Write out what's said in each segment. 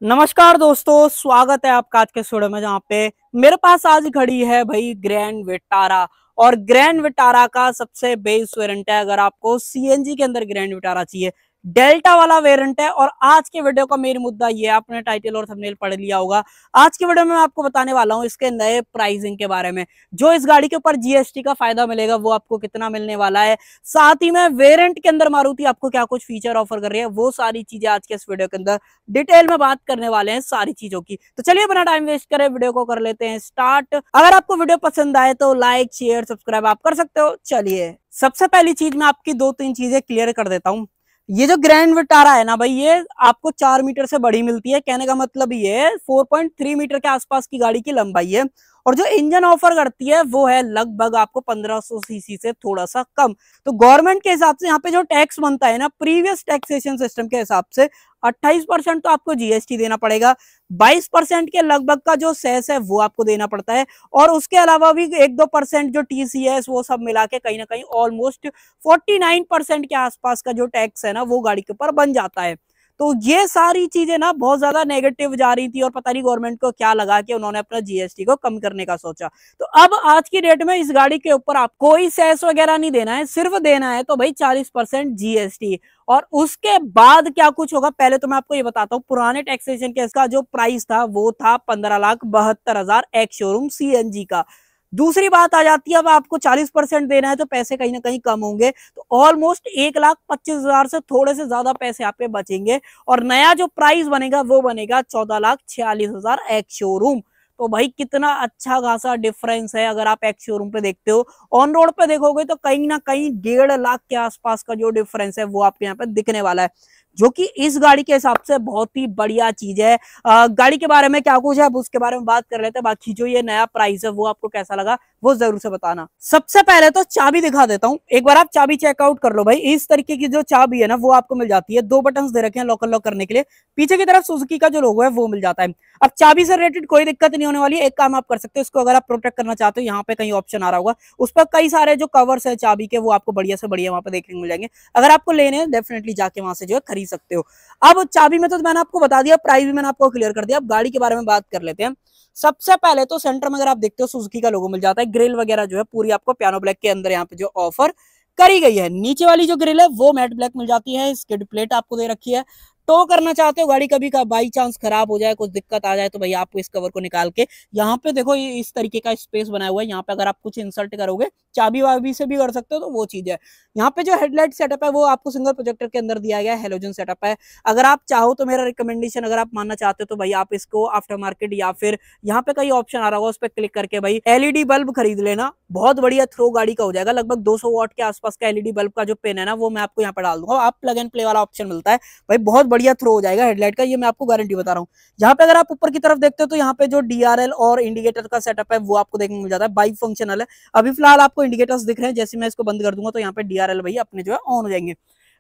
नमस्कार दोस्तों, स्वागत है आपका आज के स्टूडियो में। जहाँ पे मेरे पास आज घड़ी है भाई ग्रैंड विटारा। और ग्रैंड विटारा का सबसे बेस वेरिएंट है। अगर आपको सीएनजी के अंदर ग्रैंड विटारा चाहिए, डेल्टा वाला वेरिएंट है। और आज के वीडियो का मेन मुद्दा ये है, आपने टाइटल और थंबनेल पढ़ लिया होगा। आज के वीडियो में मैं आपको बताने वाला हूँ इसके नए प्राइसिंग के बारे में। जो इस गाड़ी के ऊपर जीएसटी का फायदा मिलेगा वो आपको कितना मिलने वाला है, साथ ही में वेरिएंट के अंदर मारुति आपको क्या कुछ फीचर ऑफर कर रही है, वो सारी चीजें आज के इस वीडियो के अंदर डिटेल में बात करने वाले हैं सारी चीजों की। तो चलिए बिना टाइम वेस्ट करे वीडियो को कर लेते हैं स्टार्ट। अगर आपको वीडियो पसंद आए तो लाइक शेयर सब्सक्राइब आप कर सकते हो। चलिए सबसे पहली चीज मैं आपकी दो तीन चीजें क्लियर कर देता हूँ। ये जो ग्रैंड विटारा है ना भाई, ये आपको 4 मीटर से बड़ी मिलती है। कहने का मतलब ये 4.3 मीटर के आसपास की गाड़ी की लंबाई है। और जो इंजन ऑफर करती है वो है लगभग आपको 1500 सीसी से थोड़ा सा कम। तो गवर्नमेंट के हिसाब से यहाँ पे जो टैक्स बनता है ना, प्रीवियस टैक्सेशन सिस्टम के हिसाब से 28% तो आपको जीएसटी देना पड़ेगा। 22% के लगभग का जो सेस है वो आपको देना पड़ता है। और उसके अलावा भी 1-2% जो टीसीएस वो सब मिला के कहीं ना कहीं ऑलमोस्ट 49% के आसपास का जो टैक्स है ना वो गाड़ी के ऊपर बन जाता है। तो ये सारी चीजें ना बहुत ज्यादा नेगेटिव जा रही थी और पता नहीं गवर्नमेंट को क्या लगा कि उन्होंने अपना जीएसटी को कम करने का सोचा। तो अब आज की डेट में इस गाड़ी के ऊपर आप कोई सेस वगैरह नहीं देना है, सिर्फ देना है तो भाई 40% जीएसटी। और उसके बाद क्या कुछ होगा पहले तो मैं आपको ये बताता हूँ। पुराने टैक्सेशन के इसका जो प्राइस था वो था 15,72,000 एक्स शोरूम सीएनजी का। दूसरी बात आ जाती है, अब आपको 40% देना है तो पैसे कहीं ना कहीं कम होंगे। तो ऑलमोस्ट 1,25,000 से थोड़े से ज्यादा पैसे आप पे बचेंगे। और नया जो प्राइस बनेगा वो बनेगा 14,46,000 एक्स शोरूम। तो भाई कितना अच्छा खासा डिफरेंस है। अगर आप एक्स शोरूम पे देखते हो, ऑन रोड पे देखोगे तो कहीं ना कहीं 1.5 लाख के आसपास का जो डिफरेंस है वो आपके यहाँ पे दिखने वाला है, जो कि इस गाड़ी के हिसाब से बहुत ही बढ़िया चीज है। गाड़ी के बारे में क्या कुछ है अब उसके बारे में बात कर लेते हैं। बाकी जो ये नया प्राइस है वो आपको कैसा लगा वो जरूर से बताना। सबसे पहले तो चाबी दिखा देता हूँ, एक बार आप चाबी चेकआउट कर लो भाई। इस तरीके की जो चाबी है ना वो आपको मिल जाती है। 2 बटन दे रखे हैं लॉक अनलॉक करने के लिए। पीछे की तरफ सुजुकी का जो लोगो है वो मिल जाता है। अब चाबी से रिलेटेड कोई दिक्कत नहीं होने वाली है। एक काम आप कर सकते हो, इसको अगर आप प्रोटेक्ट करना चाहते हो, यहाँ पे कहीं ऑप्शन आ रहा होगा, उस पर कई सारे जो कवर्स है चाबी के वो आपको बढ़िया से बढ़िया वहां पे देखने को मिल जाएंगे। अगर आपको लेने हैं डेफिनेटली जाके वहां से जो है खरीद सकते हो। अब चाबी में तो मैंने आपको बता दिया, प्राइस भी मैंने आपको क्लियर कर दिया। अब गाड़ी के बारे में बात कर लेते हैं। सबसे पहले तो सेंटर में अगर आप देखते हो सुजुकी का लोगो मिल जाता है। ग्रिल वगैरह जो है पूरी आपको पियानो ब्लैक के अंदर यहाँ पे जो ऑफर करी गई है। नीचे वाली जो ग्रिल है वो मैट ब्लैक मिल जाती है। स्किड प्लेट आपको दे रखी है। टो करना चाहते हो गाड़ी कभी का बाई चांस खराब हो जाए, कुछ दिक्कत आ जाए, तो भैया आपको इस कवर को निकाल के यहाँ पे देखो ये इस तरीके का स्पेस बनाया हुआ है। यहाँ पे अगर आप कुछ इंसर्ट करोगे चाबी वाबी से भी कर सकते हो, तो वो चीज है। यहाँ पे जो हेडलाइट सेटअप है वो आपको सिंगल प्रोजेक्टर के अंदर दिया गया है, हेलोजन सेटअप है। अगर आप चाहो तो मेरा रिकमेंडेशन अगर आप मानना चाहते हो तो भाई आप इसको आफ्टर मार्केट या फिर यहाँ पे कई ऑप्शन आ रहा होगा उस पर क्लिक करके भाई एलईडी बल्ब खरीद लेना। बहुत बढ़िया थ्रो गाड़ी का हो जाएगा। लगभग 200 वॉट के आसपास का एलईडी बल्ब का जो पेन है ना वो मैं आपको यहाँ पे डाल दूंगा। आप प्लग एंड प्ले वाला ऑप्शन मिलता है भाई, बहुत बढ़िया थ्रो हो जाएगा हेडलाइट का, ये मैं आपको गारंटी बता रहा हूँ। यहाँ पे अगर आप ऊपर की तरफ देखते हो तो यहाँ पे जो डीआरएल और इंडिकेटर का सेटअप है वो आपको देखने को मिल जाता है। बाई फंक्शनल है। अभी फिलहाल आपको इंडिकेटर्स दिख रहे हैं, जैसे मैं इसको बंद कर दूंगा तो यहाँ पे डीआरएल भाई अपने जो है ऑन हो जाएंगे।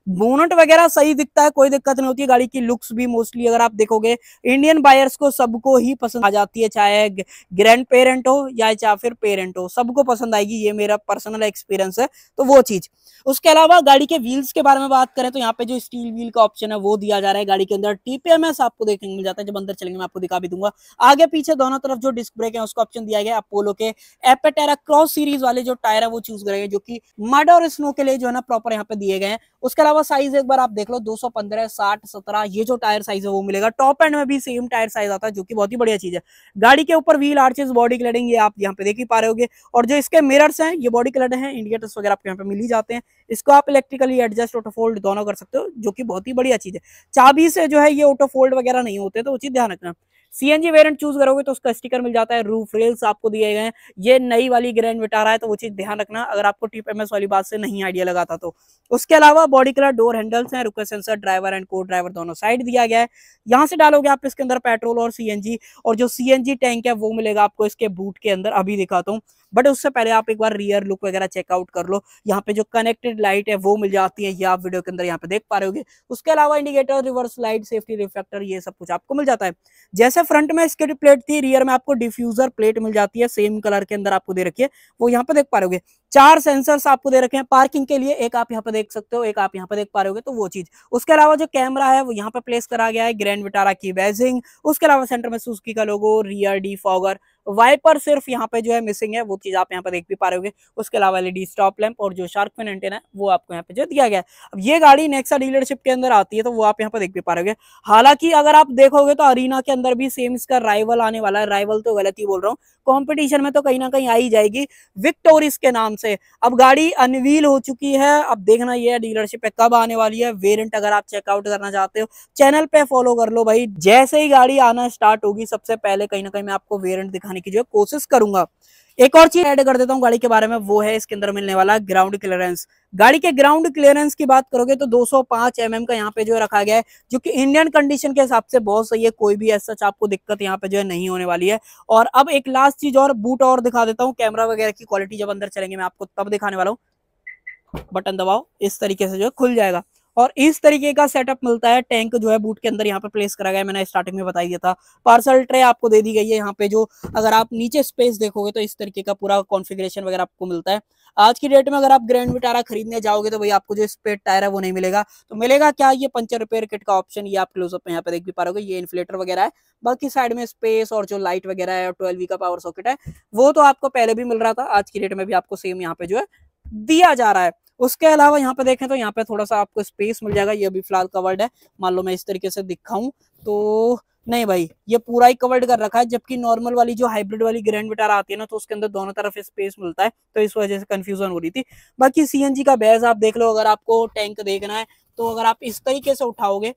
बोनट वगैरह सही दिखता है, कोई दिक्कत नहीं होती है। गाड़ी की लुक्स भी मोस्टली अगर आप देखोगे इंडियन बायर्स को सबको ही पसंद आ जाती है, चाहे ग्रैंड पेरेंट हो या चाहे फिर पेरेंट हो, सबको पसंद आएगी। ये मेरा पर्सनल एक्सपीरियंस है, तो वो चीज। उसके अलावा गाड़ी के व्हील्स के बारे में बात करें तो यहाँ पे जो स्टील व्हील का ऑप्शन है वो दिया जा रहा है। गाड़ी के अंदर टीपीएमएस आपको देखने को मिल जाता है। जब अंदर चलेंगे मैं आपको दिखा भी दूंगा। आगे पीछे दोनों तरफ जो डिस्क ब्रेक है उसका ऑप्शन दिया गया। अपोलो के एपेटेरा क्रॉस सीरीज वाले जो टायर है वो चूज करेंगे, जो कि मड और स्नो के लिए जो है ना प्रॉपर यहाँ पे दिए गए हैं। उसके अलावा साइज एक बार आप देख लो, 215, 60, 17 ये जो टायर साइज है वो मिलेगा। टॉप एंड में भी सेम टायर साइज आता है, जो कि बहुत ही बढ़िया चीज है। गाड़ी के ऊपर व्हील आर्चेस बॉडी क्लैडिंग ये आप यहाँ पे देख ही पा रहे होगे। और जो इसके मिरर्स हैं ये बॉडी क्लैड हैं। इंडिकेटर्स वगैरह आपको यहाँ पे मिल ही जाते हैं। इसको आप इलेक्ट्रिकली एडजस्ट ऑटो फोल्ड दोनों कर सकते हो, जो कि बहुत ही बढ़िया चीज है। चाबी से जो है ये ऑटो फोल्ड वगैरह नहीं होते, तो वो चीज ध्यान रखना। सीएनजी वेरिएंट चूज करोगे तो उसका स्टिकर मिल जाता है। रूफ रेल्स आपको दिए गए हैं। ये नई वाली ग्रैंड विटारा है, तो वो चीज ध्यान रखना अगर आपको टीपीएमएस वाली बात से नहीं आइडिया लगा था तो। उसके अलावा बॉडी कलर डोर हैंडल्स हैं। रुको सेंसर ड्राइवर एंड को ड्राइवर दोनों साइड दिया गया है। यहाँ से डालोगे आप इसके अंदर पेट्रोल और सीएनजी। और जो सीएनजी टैंक है वो मिलेगा आपको इसके बूट के अंदर, अभी दिखाता हूँ। बट उससे पहले आप एक बार रियर लुक वगैरह चेकआउट कर लो। यहाँ पे जो कनेक्टेड लाइट है वो मिल जाती है, ये आप वीडियो के अंदर यहाँ पे देख पा रहे होगे। उसके अलावा indicator, reverse light, safety reflector ये सब कुछ आपको मिल जाता है। जैसे फ्रंट में स्किड प्लेट थी, रियर में आपको डिफ्यूजर प्लेट मिल जाती है। सेम कलर के अंदर आपको दे रखी है, वो यहाँ पे देख पा रहे होगे। 4 सेंसर्स आपको दे रखे हैं पार्किंग के लिए, एक आप यहाँ पे देख सकते हो, एक आप यहाँ पे देख पा रहे होगे, तो वो चीज। उसके अलावा जो कैमरा है वो यहाँ पे प्लेस करा गया है, ग्रैंड विटारा की बैजिंग। उसके अलावा सेंटर में सुजुकी का लोगो, रियर डिफॉगर, वाइपर सिर्फ यहाँ पे जो है मिसिंग है, वो चीज आप यहाँ पे देख भी पा रहे होगे। उसके अलावा एलईडी स्टॉप लैंप और जो शार्क फिन एंटेना है वो आपको यहाँ पे जो दिया गया है। अब ये गाड़ी नेक्सा डीलरशिप के अंदर आती है, तो वो आप यहाँ पे देख भी पा रहे होगे। हालांकि अगर आप देखोगे तो अरीना के अंदर भी सेम इसका राइवल आने वाला है, राइवल तो गलत ही बोल रहा हूँ, कंपटीशन में तो कहीं ना कहीं आ ही जाएगी, विक्टोरिस के नाम से। अब गाड़ी अनवील हो चुकी है, अब देखना ये है डीलरशिप पे कब आने वाली है। वेरिएंट अगर आप चेकआउट करना चाहते हो चैनल पे फॉलो कर लो भाई, जैसे ही गाड़ी आना स्टार्ट होगी सबसे पहले कहीं ना कहीं मैं आपको वेरिएंट दिखाने की जो है कोशिश करूंगा। एक और चीज ऐड कर देता हूँ गाड़ी के बारे में, वो है इसके अंदर मिलने वाला ग्राउंड क्लियरेंस। गाड़ी के ग्राउंड क्लियरेंस की बात करोगे तो 205 mm का यहाँ पे जो है रखा गया है, जो कि इंडियन कंडीशन के हिसाब से बहुत सही है, कोई भी ऐसा आपको दिक्कत यहाँ पे जो है नहीं होने वाली है। और अब एक लास्ट चीज और बूट और दिखा देता हूँ, कैमरा वगैरह की क्वालिटी जब अंदर चलेंगे मैं आपको तब दिखाने वाला हूँ। बटन दबाओ, इस तरीके से जो है खुल जाएगा, और इस तरीके का सेटअप मिलता है। टैंक जो है बूट के अंदर यहाँ पे प्लेस करा गया है, मैंने स्टार्टिंग में बता दिया था। पार्सल ट्रे आपको दे दी गई है यहाँ पे, जो अगर आप नीचे स्पेस देखोगे तो इस तरीके का पूरा कॉन्फ़िगरेशन वगैरह आपको मिलता है। आज की डेट में अगर आप ग्रैंड विटारा खरीदने जाओगे तो भाई आपको जो स्पेयर टायर है वो नहीं मिलेगा, तो मिलेगा क्या, ये पंचर रिपेयर किट का ऑप्शन, ये आप क्लोजअप में यहाँ पे देख भी पा रहे हो, ये इन्फ्लेटर वगैरह है। बाकी साइड में स्पेस और जो लाइट वगैरह है और 12V का पावर सॉकेट है, वो तो आपको पहले भी मिल रहा था, आज की डेट में भी आपको सेम यहाँ पे जो है दिया जा रहा है। उसके अलावा यहाँ पे देखें तो यहाँ पे थोड़ा सा आपको स्पेस मिल जाएगा, ये भी फिलहाल कवर्ड है। मान लो मैं इस तरीके से दिखाऊं तो नहीं भाई, ये पूरा ही कवर्ड कर रखा है, जबकि नॉर्मल वाली जो हाइब्रिड वाली ग्रैंड विटारा आती है ना, तो उसके अंदर दोनों तरफ स्पेस मिलता है, तो इस वजह से कंफ्यूजन हो रही थी। बाकी सीएनजी का बेस आप देख लो, अगर आपको टैंक देखना है तो अगर आप इस तरीके से उठाओगे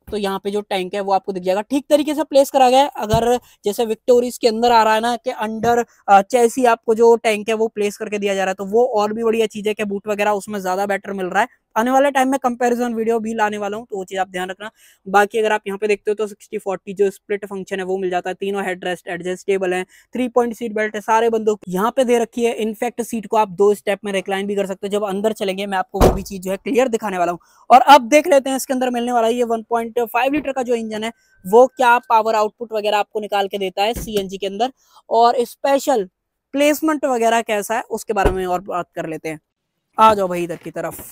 तो यहाँ पे जो टैंक है वो आपको दिख जाएगा, ठीक तरीके से प्लेस करा गया है। अगर जैसे विक्टोरिस के अंदर आ रहा है ना कि अंडर चेसी आपको जो टैंक है वो प्लेस करके दिया जा रहा है, तो वो और भी बढ़िया चीज है कि बूट वगैरह उसमें ज्यादा बेटर मिल रहा है। आने वाले टाइम में कंपैरिजन वीडियो भी लाने वाला हूँ, तो वो चीज आप ध्यान रखना। बाकी अगर आप यहाँ पे देखते हो तो 60-40 जो स्प्लिट फंक्शन है वो मिल जाता है, तीनों हेडरेस्ट एडजस्टेबल है, 3 पॉइंट सीट बेल्ट है, सारे बंदों यहाँ पे दे रखी है। इनफैक्ट सीट को आप 2 स्टेप में रिक्लाइन भी कर सकते हो, जब अंदर चलेंगे मैं आपको वो भी चीज जो है क्लियर दिखाने वाला हूँ। और अब देख लेते हैं इसके अंदर मिलने वाला ये 1.5 लीटर का जो इंजन है वो क्या पावर आउटपुट वगैरह आपको निकाल के देता है सीएनजी के अंदर, और स्पेशल प्लेसमेंट वगैरह कैसा है उसके बारे में और बात कर लेते हैं। आ जाओ भाई इधर की तरफ।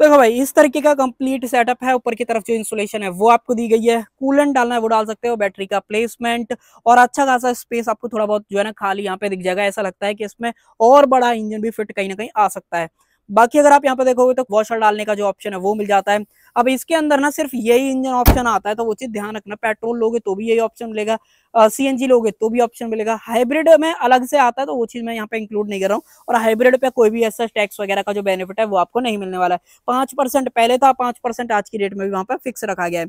देखो भाई इस तरीके का कंप्लीट सेटअप है, ऊपर की तरफ जो इंसुलेशन है वो आपको दी गई है, कूलेंट डालना है वो डाल सकते हो, बैटरी का प्लेसमेंट और अच्छा खासा स्पेस आपको थोड़ा बहुत जो है ना खाली यहाँ पे दिख जाएगा। ऐसा लगता है कि इसमें और बड़ा इंजन भी फिट कहीं ना कहीं आ सकता है। बाकी अगर आप यहाँ पे देखोगे तो वॉशर डालने का जो ऑप्शन है वो मिल जाता है। अब इसके अंदर ना सिर्फ यही इंजन ऑप्शन आता है, तो वो चीज ध्यान रखना, पेट्रोल लोगे तो भी यही ऑप्शन मिलेगा, सीएनजी लोगे तो भी ऑप्शन मिलेगा, हाइब्रिड में अलग से आता है तो वो चीज मैं यहाँ पे इंक्लूड नहीं कर रहा हूँ। और हाइब्रिड पे कोई भी ऐसा टैक्स वगैरह का जो बेनिफिट है वो आपको नहीं मिलने वाला है। 5% पहले था, 5% आज की डेट में भी वहां पर फिक्स रखा गया है।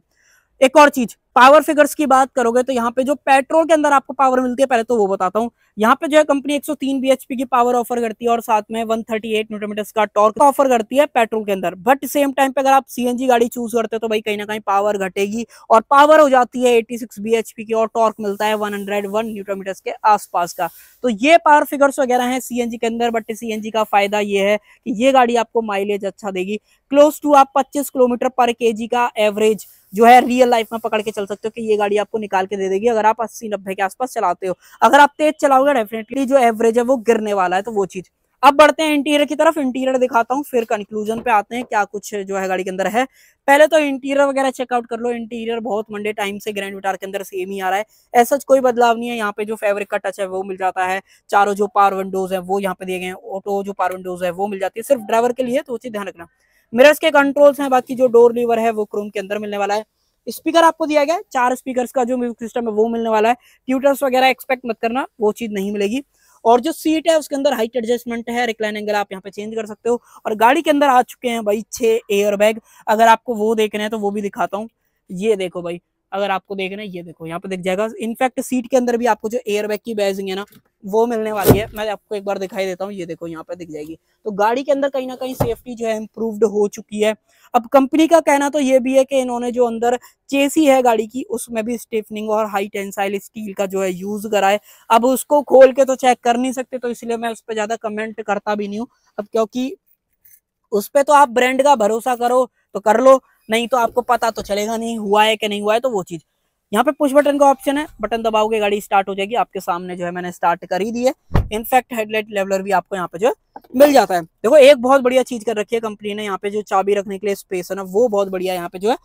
एक और चीज, पावर फिगर्स की बात करोगे तो यहाँ पे जो पेट्रोल के अंदर आपको पावर मिलती है पहले तो वो बताता हूँ। यहाँ पे जो है कंपनी 103 bhp की पावर ऑफर करती है और साथ में 138 न्यूटन मीटर का टॉर्क ऑफर करती है पेट्रोल के अंदर। बट सेम टाइम पे अगर आप सीएनजी गाड़ी चूज करते हो तो भाई कहीं ना कहीं पावर घटेगी और पावर हो जाती है 86 bhp की, और टॉर्क मिलता है 101 न्यूटन मीटर के आसपास का। तो ये पावर फिगर्स वगैरह है सीएनजी के अंदर। बट सीएनजी का फायदा ये है कि ये गाड़ी आपको माइलेज अच्छा देगी, क्लोज टू आप 25 किलोमीटर पर केजी का एवरेज जो है रियल लाइफ में पकड़ के चल सकते हो कि ये गाड़ी आपको निकाल के दे देगी अगर आप 80-90 के आसपास चलाते हो। अगर आप तेज चलाओगे डेफिनेटली जो एवरेज है वो गिरने वाला है, तो वो चीज। अब बढ़ते हैं इंटीरियर की तरफ, इंटीरियर दिखाता हूँ फिर कंक्लूजन पे आते हैं क्या कुछ जो है गाड़ी के अंदर है। पहले तो इंटीरियर वगैरह चेकआउट कर लो, इंटीरियर बहुत मंडे टाइम से ग्रैंड विटारा के अंदर सेम ही आ रहा है, ऐसा कोई बदलाव नहीं है। यहाँ पे जो फैब्रिक का टच है वो मिल जाता है, चारों जो पावर विंडोज है वो यहाँ पे दिए गए हैं, ऑटो जो पावर विंडोज है वो मिल जाती है सिर्फ ड्राइवर के लिए, तो वो चीज ध्यान रखना। मिरर्स के कंट्रोल्स हैं, बाकी जो डोर लीवर है वो क्रोम के अंदर मिलने वाला है। स्पीकर आपको दिया गया है, 4 स्पीकर्स का जो म्यूजिक सिस्टम है वो मिलने वाला है। ट्यूटर्स वगैरह एक्सपेक्ट मत करना, वो चीज नहीं मिलेगी। और जो सीट है उसके अंदर हाइट एडजस्टमेंट है, रिक्लाइन एंगल आप यहाँ पे चेंज कर सकते हो। और गाड़ी के अंदर आ चुके हैं भाई 6 एयर बैग, अगर आपको वो देखना है तो वो भी दिखाता हूँ। ये देखो भाई, अगर आपको देखना है ये देखो यहाँ पे दिख जाएगा। इनफैक्ट सीट के अंदर भी आपको जो एयर बैग की बैजिंग है ना वो मिलने वाली है, मैं आपको एक बार दिखाई देता हूँ, ये देखो यहाँ पे दिख जाएगी। तो गाड़ी के अंदर कहीं ना कहीं सेफ्टी जो है इम्प्रूव्ड हो चुकी है। अब कंपनी का कहना तो ये भी है कि इन्होंने जो अंदर चेसी है गाड़ी की उसमें भी स्टिफनिंग और हाई टेंसाइल स्टील का जो है यूज करा है। अब उसको खोल के तो चेक कर नहीं सकते, तो इसलिए मैं उस पर ज्यादा कमेंट करता भी नहीं हूँ अब, क्योंकि उस पर तो आप ब्रांड का भरोसा करो तो कर लो, नहीं तो आपको पता तो चलेगा नहीं हुआ है कि नहीं हुआ है, तो वो चीज। यहाँ पे पुश बटन का ऑप्शन है, बटन दबाओगे गाड़ी स्टार्ट हो जाएगी। आपके सामने जो है मैंने स्टार्ट कर ही दी है। इनफैक्ट हेडलाइट लेवलर भी आपको यहाँ पे जो है मिल जाता है। देखो एक बहुत बढ़िया चीज कर रखी है कंपनी ने, यहाँ पे जो चाबी रखने के लिए स्पेस है ना वो बहुत बढ़िया यहाँ पे जो है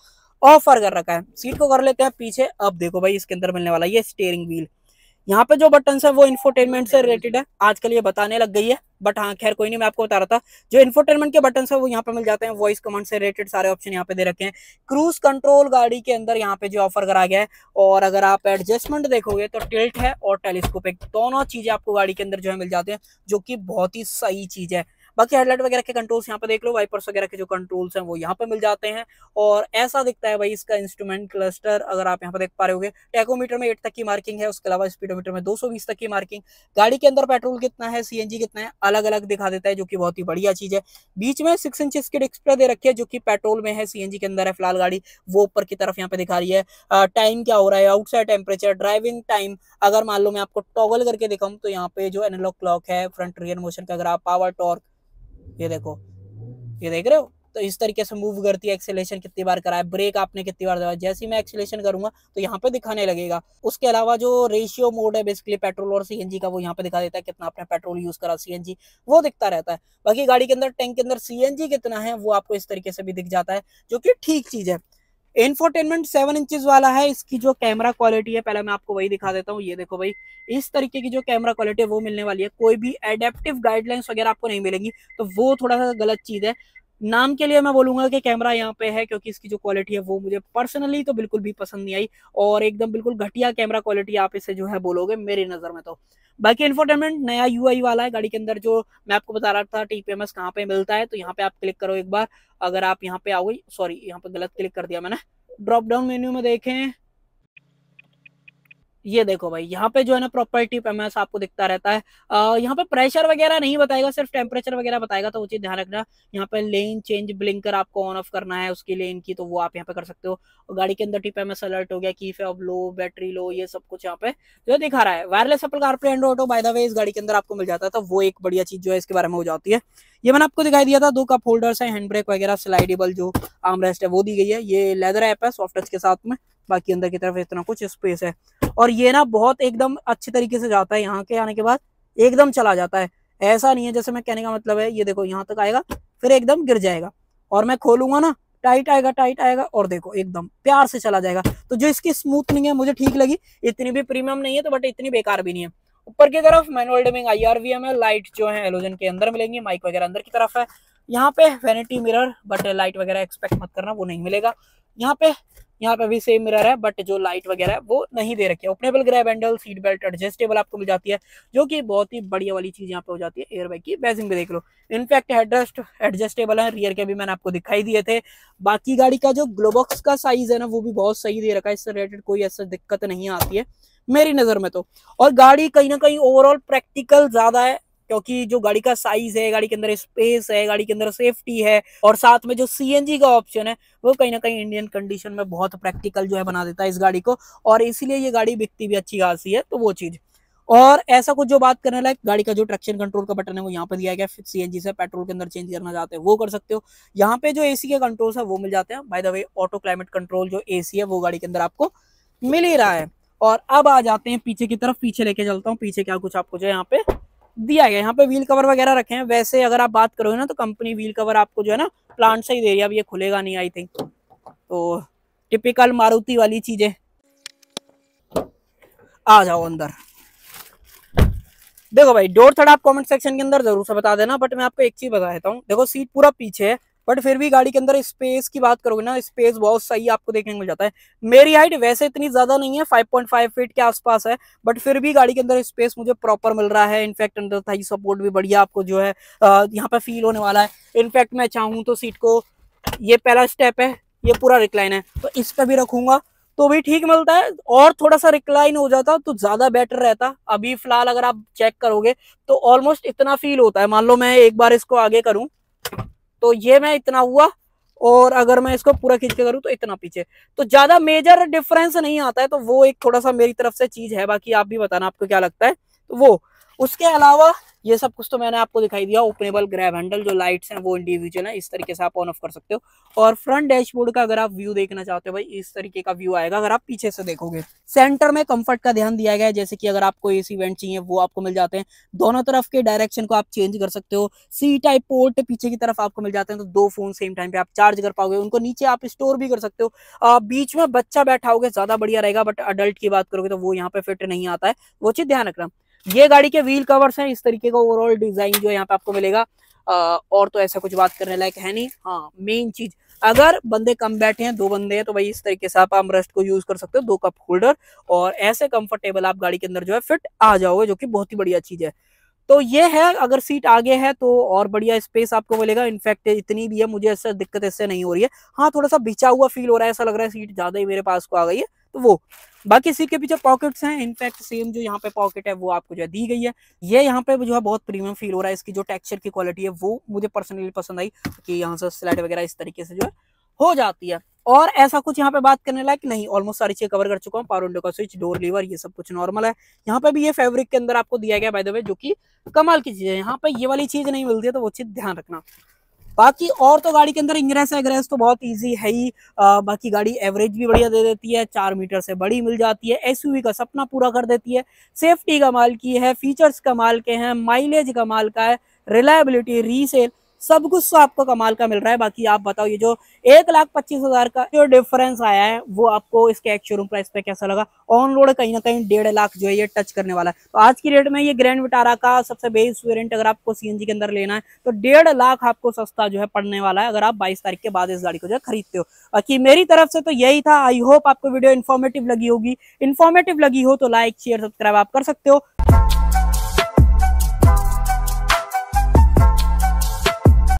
ऑफर कर रखा है। सीट को कर लेते हैं पीछे। अब देखो भाई इसके अंदर मिलने वाला ये स्टीयरिंग व्हील। यहाँ पे जो बटन है वो इंफोटेनमेंट से रिलेटेड है, आजकल ये बताने लग गई है, बट हाँ खैर कोई नहीं, मैं आपको बता रहा था। जो इंफोटेनमेंट के बटन है वो यहाँ पे मिल जाते हैं। वॉइस कमांड से रिलेटेड सारे ऑप्शन यहाँ पे दे रखे हैं। क्रूज कंट्रोल गाड़ी के अंदर यहाँ पे जो ऑफर करा गया है। और अगर आप एडजस्टमेंट देखोगे तो टिल्ट है और टेलीस्कोपिक दोनों चीजें आपको गाड़ी के अंदर जो है मिल जाते हैं, जो कि बहुत ही सही चीज है। बाकी हेडलाइट वगैरह के कंट्रोल्स यहाँ पे देख लो, वाइपर्स वगैरह के जो कंट्रोल्स हैं वो यहाँ पे मिल जाते हैं। और ऐसा दिखता है भाई इसका इंस्ट्रूमेंट क्लस्टर, अगर आप यहाँ पे देख पा रहे होगे। टैकोमीटर में 8 तक की मार्किंग है, उसके अलावा स्पीडोमीटर में 220 तक की मार्किंग। गाड़ी के अंदर पेट्रोल कितना है, सीएनजी कितना है, अलग अलग दिखा देता है, जो कि बहुत ही बढ़िया चीज है। बीच में 6 इंच की डिस्प्ले दे रखी है, जो कि पेट्रोल में है, सीएनजी के अंदर है फिलहाल गाड़ी, वो ऊपर की तरफ यहाँ पे दिखा रही है। टाइम क्या हो रहा है, आउटसाइड टेम्परेचर, ड्राइविंग टाइम। अगर मान लो मैं आपको टॉगल करके दिखाऊं तो यहाँ पे जो एनालॉग क्लॉक है, फ्रंट रियर मोशन का ग्राफ, पावर टॉर्क, ये देखो, ये देख रहे हो। तो इस तरीके से मूव करती है। एक्सेलेरेशन कितनी बार करा है, ब्रेक आपने कितनी बार दबाया, जैसे ही मैं एक्सेलेरेशन करूंगा तो यहाँ पे दिखाने लगेगा। उसके अलावा जो रेशियो मोड है बेसिकली पेट्रोल और सीएनजी का, वो यहाँ पे दिखा देता है कितना आपने पेट्रोल यूज करा, सीएनजी वो दिखता रहता है। बाकी गाड़ी के अंदर टैंक के अंदर सीएनजी कितना है वो आपको इस तरीके से भी दिख जाता है, जो कि ठीक चीज है। इंफोटेनमेंट 7 इंचेस वाला है। इसकी जो कैमरा क्वालिटी है पहले मैं आपको वही दिखा देता हूँ। ये देखो भाई, इस तरीके की जो कैमरा क्वालिटी है वो मिलने वाली है। कोई भी एडेप्टिव गाइडलाइंस वगैरह आपको नहीं मिलेंगी, तो वो थोड़ा सा गलत चीज है। नाम के लिए मैं बोलूंगा कि कैमरा यहाँ पे है, क्योंकि इसकी जो क्वालिटी है वो मुझे पर्सनली तो बिल्कुल भी पसंद नहीं आई, और एकदम बिल्कुल घटिया कैमरा क्वालिटी आप इसे जो है बोलोगे मेरी नजर में तो। बाकी इंफोटेनमेंट नया यूआई वाला है गाड़ी के अंदर, जो मैं आपको बता रहा था टीपीएमएस कहाँ पे मिलता है, तो यहाँ पे आप क्लिक करो एक बार। अगर आप यहाँ पे आओगे, सॉरी यहाँ पे गलत क्लिक कर दिया मैंने, ड्रॉप डाउन मेन्यू में देखें, ये देखो भाई यहाँ पे जो है ना प्रॉपर टीपीएमएस आपको दिखता रहता है। यहाँ पे प्रेशर वगैरह नहीं बताएगा, सिर्फ टेम्परेचर वगैरह बताएगा, तो वो चीज ध्यान रखना। यहाँ पे लेन चेंज ब्लिंकर आपको ऑन ऑफ करना है उसकी लेन की, तो वो आप यहाँ पे कर सकते हो। और गाड़ी के अंदर टीपीएमएस अलर्ट हो गया, की फैब लो, बैटरी लो, ये सब कुछ यहाँ पे जो दिखा रहा है। Wireless Apple CarPlay Android auto by the way इस गाड़ी के अंदर आपको मिल जाता है, तो वो एक बढ़िया चीज जो है इसके बारे में हो जाती है। ये मैंने आपको दिखाई दिया था, 2 कप होल्डर्स है, हैंड ब्रेक वगैरह, स्लाइडेबल जो आर्मरेस्ट है वो दी गई है। ये लेदर ऐप है सॉफ्ट टच के साथ में। बाकी अंदर की तरफ इतना कुछ स्पेस है, और ये ना बहुत एकदम अच्छे तरीके से जाता है, यहाँ के आने के बाद एकदम चला जाता है। ऐसा नहीं है, जैसे मैं कहने का मतलब है, ये देखो यहाँ तक आएगा फिर एकदम गिर जाएगा, और मैं खोलूंगा ना टाइट आएगा, टाइट आएगा, और देखो एकदम प्यार से चला जाएगा। तो जो इसकी स्मूथनिंग है मुझे ठीक लगी। इतनी भी प्रीमियम नहीं है तो, बट इतनी बेकार भी नहीं है। ऊपर की तरफ मैनुअल डिमिंग IRVM है, लाइट जो है हेलोजन के अंदर मिलेंगी, माइक वगैरह अंदर की तरफ है। यहाँ पे वैनिटी मिरर, बट लाइट वगैरह एक्सपेक्ट मत करना, वो नहीं मिलेगा। यहाँ पे भी सेम मिरर है, बट जो लाइट वगैरह है वो नहीं दे रखी है। Openable grab handle, seat belt adjustable आपको मिल जाती है, जो कि बहुत ही बढ़िया वाली चीज यहाँ पे हो जाती है। एयरबैग की बैजिंग भी देख लो, इनफैक्ट हेडरेस्ट एडजस्टेबल है, रियर के भी मैंने आपको दिखाई दिए थे। बाकी गाड़ी का जो ग्लोबॉक्स का साइज है ना वो भी बहुत सही दे रखा है, इससे रिलेटेड कोई ऐसा दिक्कत नहीं आती है मेरी नजर में तो। और गाड़ी कहीं ना कहीं ओवरऑल प्रैक्टिकल ज्यादा है, क्योंकि जो गाड़ी का साइज है, गाड़ी के अंदर स्पेस है, गाड़ी के अंदर सेफ्टी है, और साथ में जो सीएनजी का ऑप्शन है वो कहीं ना कहीं इंडियन कंडीशन में बहुत प्रैक्टिकल जो है बना देता है इस गाड़ी को, और इसीलिए ये गाड़ी बिकती भी अच्छी खासी है, तो वो चीज। और ऐसा कुछ जो बात करने लायक, गाड़ी का जो ट्रैक्शन कंट्रोल का बटन है वो यहाँ पे दिया गया है। सीएनजी से पेट्रोल के अंदर चेंज करना चाहते हैं वो कर सकते हो। यहाँ पे जो एसी के कंट्रोल्स है वो मिल जाते हैं। By the way auto climate control जो एसी है वो गाड़ी के अंदर आपको मिल ही रहा है। और अब आ जाते हैं पीछे की तरफ, पीछे लेके चलता हूँ। पीछे क्या कुछ आपको जो है यहाँ पे दिया गया, यहाँ पे व्हील कवर वगैरह रखे हैं। वैसे अगर आप बात करोगे ना तो कंपनी व्हील कवर आपको जो है ना प्लांट से ही दे रही है, अब ये खुलेगा नहीं आई थिंक, तो टिपिकल मारुति वाली चीजें। आ जाओ अंदर। देखो भाई डोर थोड़ा आप कमेंट सेक्शन के अंदर जरूर से बता देना, बट मैं आपको एक चीज बता देता हूँ। देखो सीट पूरा पीछे है, बट फिर भी गाड़ी के अंदर स्पेस की बात करोगे ना, स्पेस बहुत सही आपको देखने को मिल जाता है। मेरी हाइट वैसे इतनी ज्यादा नहीं है, 5.5 फीट के आसपास है, बट फिर भी गाड़ी के अंदर स्पेस मुझे प्रॉपर मिल रहा है। इनफैक्ट अंडर थाई सपोर्ट भी बढ़िया आपको जो है यहाँ पे फील होने वाला है। इनफैक्ट मैं चाहूँ तो सीट को, ये पहला स्टेप है, ये पूरा रिक्लाइन है, तो इस पे भी रखूंगा तो भी ठीक मिलता है, और थोड़ा सा रिक्लाइन हो जाता तो ज्यादा बेटर रहता। अभी फिलहाल अगर आप चेक करोगे तो ऑलमोस्ट इतना फील होता है। मान लो मैं एक बार इसको आगे करूं तो ये मैं इतना हुआ, और अगर मैं इसको पूरा खींच के करूं तो इतना पीछे, तो ज्यादा मेजर डिफरेंस नहीं आता है। तो वो एक थोड़ा सा मेरी तरफ से चीज है, बाकी आप भी बताना आपको क्या लगता है। तो वो उसके अलावा ये सब कुछ तो मैंने आपको दिखाई दिया। ओपनेबल ग्रैब हैंडल, जो लाइट्स हैं वो इंडिविजुअल है, इस तरीके से आप ऑन ऑफ कर सकते हो। और फ्रंट डैशबोर्ड का अगर आप व्यू देखना चाहते हो भाई, इस तरीके का व्यू आएगा अगर आप पीछे से देखोगे। सेंटर में कंफर्ट का ध्यान दिया गया है, जैसे कि अगर आपको एसी वेंट चाहिए वो आपको मिल जाते हैं। दोनों तरफ के डायरेक्शन को आप चेंज कर सकते हो। सी टाइप पोर्ट पीछे की तरफ आपको मिल जाते हैं, तो 2 फोन सेम टाइम पे आप चार्ज कर पाओगे। उनको नीचे आप स्टोर भी कर सकते हो। बीच में बच्चा बैठा होगा ज्यादा बढ़िया रहेगा, बट अडल्ट की बात करोगे तो वो यहाँ पे फिट नहीं आता है, वो चीज ध्यान रखना। ये गाड़ी के व्हील कवर्स हैं, इस तरीके का ओवरऑल डिजाइन जो यहाँ पे आपको मिलेगा। और तो ऐसा कुछ बात करने लायक है नहीं। हाँ, मेन चीज, अगर बंदे कम बैठे हैं, 2 बंदे हैं, तो भाई इस तरीके से आप आर्मरेस्ट को यूज कर सकते हो, 2 कप होल्डर, और ऐसे कंफर्टेबल आप गाड़ी के अंदर जो है फिट आ जाओगे, जो कि बहुत ही बढ़िया चीज है। तो ये है, अगर सीट आगे है तो और बढ़िया स्पेस आपको मिलेगा। इनफैक्ट इतनी भी है, मुझे ऐसा दिक्कत इससे नहीं हो रही है। हाँ, थोड़ा सा बिछा हुआ फील हो रहा है, ऐसा लग रहा है सीट ज्यादा ही मेरे पास को आ गई है, तो वो बाकी सीट के पीछे पॉकेट्स हैं। इनफैक्ट सेम जो यहाँ पे पॉकेट है वो आपको जो है दी गई है। ये यहाँ पे जो है बहुत प्रीमियम फील हो रहा है। इसकी जो टेक्सचर की क्वालिटी है वो मुझे पर्सनली पसंद आई, कि यहाँ से स्लाइड वगैरह इस तरीके से जो है हो जाती है। और ऐसा कुछ यहाँ पे बात करने लायक नहीं, ऑलमोस्ट सारी चीजें कवर कर चुका हूँ। पावर विंडो का स्विच, डोर लीवर, ये सब कुछ नॉर्मल है। यहाँ पे भी ये फैब्रिक के अंदर आपको दिया गया बाय द वे, जो कि कमाल की चीज है। यहाँ पे ये वाली चीज नहीं मिलती है, तो वो चीज ध्यान रखना। बाकी और तो गाड़ी के अंदर इंग्रेस एग्रेस तो बहुत इजी है ही। बाकी गाड़ी एवरेज भी बढ़िया दे देती है, 4 मीटर से बड़ी मिल जाती है, एसयूवी का सपना पूरा कर देती है, सेफ्टी कमाल की है, फीचर्स कमाल के हैं, माइलेज कमाल का है, रिलायबिलिटी, रीसेल, सब कुछ तो आपको कमाल का मिल रहा है। बाकी आप बताओ, ये जो 1,25,000 का जो डिफरेंस आया है वो आपको इसके एक्स शोरूम प्राइस पे कैसा लगा? ऑन रोड कहीं ना कहीं 1.5 लाख जो है ये टच करने वाला है। तो आज की रेट में ये ग्रैंड विटारा का सबसे बेस वेरिएंट अगर आपको सीएनजी के अंदर लेना है तो 1.5 लाख आपको सस्ता जो है पड़ने वाला है, अगर आप 22 तारीख के बाद इस गाड़ी को जो है खरीदते हो। बाकी मेरी तरफ से तो यही था। आई होप आपको वीडियो इन्फॉर्मेटिव लगी होगी। इन्फॉर्मेटिव लगी हो तो लाइक शेयर सब्सक्राइब आप कर सकते हो।